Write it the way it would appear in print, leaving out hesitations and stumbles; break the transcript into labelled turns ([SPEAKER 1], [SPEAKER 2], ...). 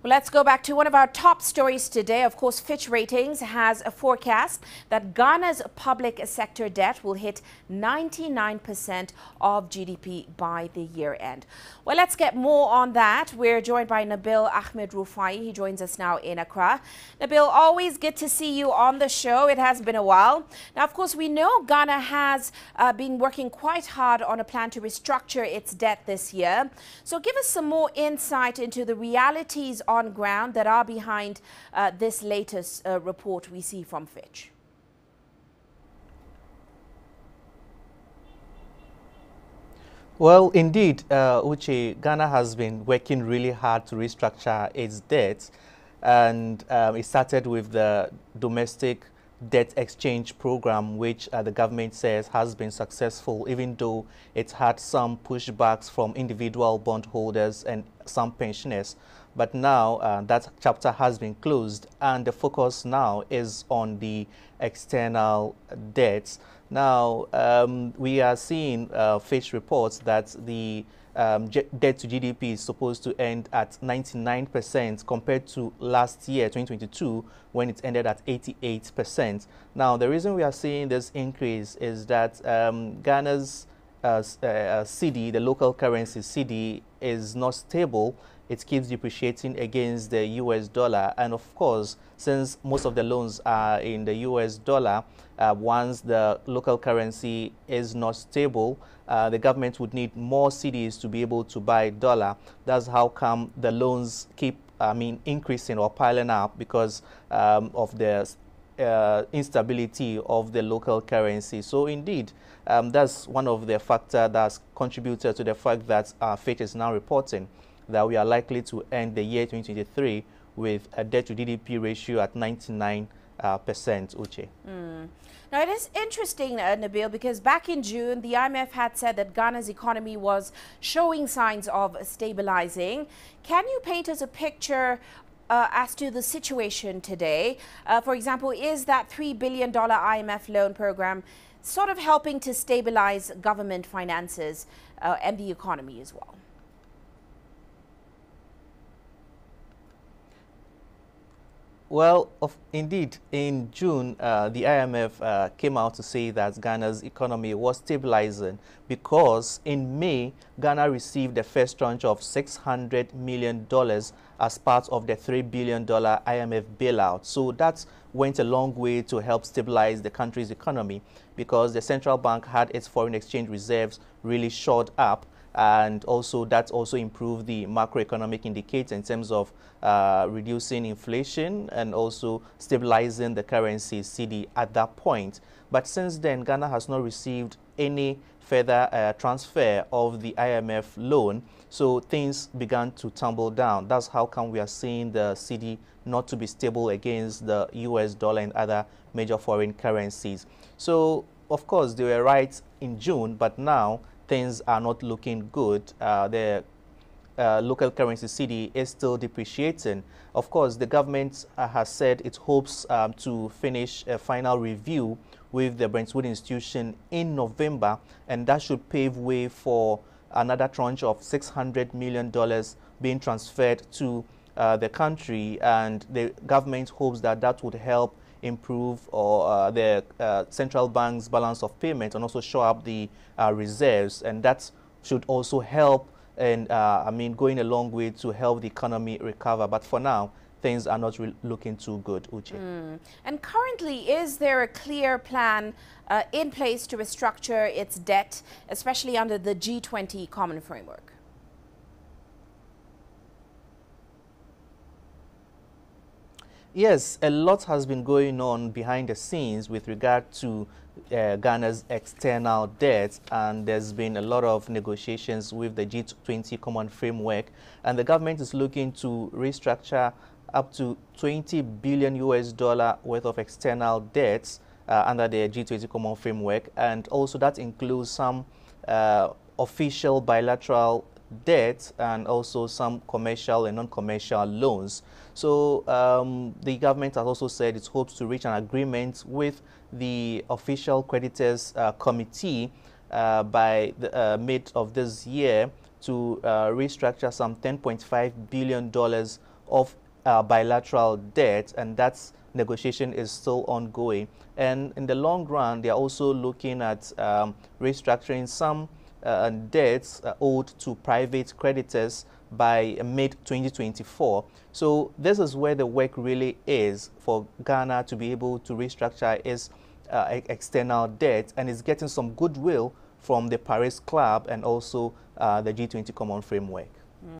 [SPEAKER 1] Well, let's go back to one of our top stories today. Of course, Fitch Ratings has a forecast that Ghana's public sector debt will hit 99% of GDP by the year end. Well, let's get more on that. We're joined by Nabil Ahmed Rufai. He joins us now in Accra. Nabil, always good to see you on the show. It has been a while. Now, of course, we know Ghana has been working quite hard on a plan to restructure its debt this year. So give us some more insight into the realities on ground that are behind this latest report we see from Fitch.
[SPEAKER 2] Well, indeed, Uche, Ghana has been working really hard to restructure its debt, and it started with the domestic debt exchange program, which the government says has been successful, even though it had some pushbacks from individual bondholders and some pensioners. But now that chapter has been closed, and the focus now is on the external debts. Now, we are seeing Fitch reports that the debt to GDP is supposed to end at 99% compared to last year, 2022, when it ended at 88%. Now, the reason we are seeing this increase is that Ghana's cedi, the local currency cedi, is not stable. It keeps depreciating against the US dollar. And of course, since most of the loans are in the US dollar, once the local currency is not stable, the government would need more cedis to be able to buy dollar. That's how come the loans keep, increasing or piling up, because of the instability of the local currency. So indeed, that's one of the factors that's contributed to the fact that Fitch is now reporting that we are likely to end the year 2023 with a debt to GDP ratio at 99%, Uche.
[SPEAKER 1] Now, it is interesting, Nabil, because back in June, the IMF had said that Ghana's economy was showing signs of stabilizing. Can you paint us a picture as to the situation today? For example, is that $3 billion IMF loan program sort of helping to stabilize government finances and the economy as well?
[SPEAKER 2] Well, indeed, in June, the IMF came out to say that Ghana's economy was stabilizing because in May, Ghana received the first tranche of $600 million as part of the $3 billion IMF bailout. So that went a long way to help stabilize the country's economy, because the central bank had its foreign exchange reserves really shored up. And also that also improved the macroeconomic indicator in terms of reducing inflation and also stabilizing the currency cedi at that point. But since then, Ghana has not received any further transfer of the IMF loan, so things began to tumble down. That's how come we are seeing the cedi not to be stable against the US dollar and other major foreign currencies. So, of course, they were right in June, but now things are not looking good. The local currency cedi is still depreciating. Of course, the government has said it hopes to finish a final review with the Brentwood institution in November, and that should pave way for another tranche of $600 million being transferred to the country, and the government hopes that that would help improve the central bank's balance of payment and also shore up the reserves, and that should also help and going a long way to help the economy recover. But for now, things are not looking too good, Uche.
[SPEAKER 1] And currently, is there a clear plan in place to restructure its debt, especially under the G20 common framework?
[SPEAKER 2] Yes, a lot has been going on behind the scenes with regard to Ghana's external debt, and there's been a lot of negotiations with the G20 common framework, and the government is looking to restructure up to $20 billion worth of external debts under the G20 common framework, and also that includes some official bilateral debt and also some commercial and non-commercial loans. So the government has also said it hopes to reach an agreement with the official creditors committee by the mid of this year to restructure some $10.5 billion of bilateral debt, and that's negotiation is still ongoing. And in the long run, they are also looking at restructuring some debts owed to private creditors by mid-2024. So this is where the work really is for Ghana to be able to restructure its external debt, and it's getting some goodwill from the Paris Club and also the G20 Common Framework.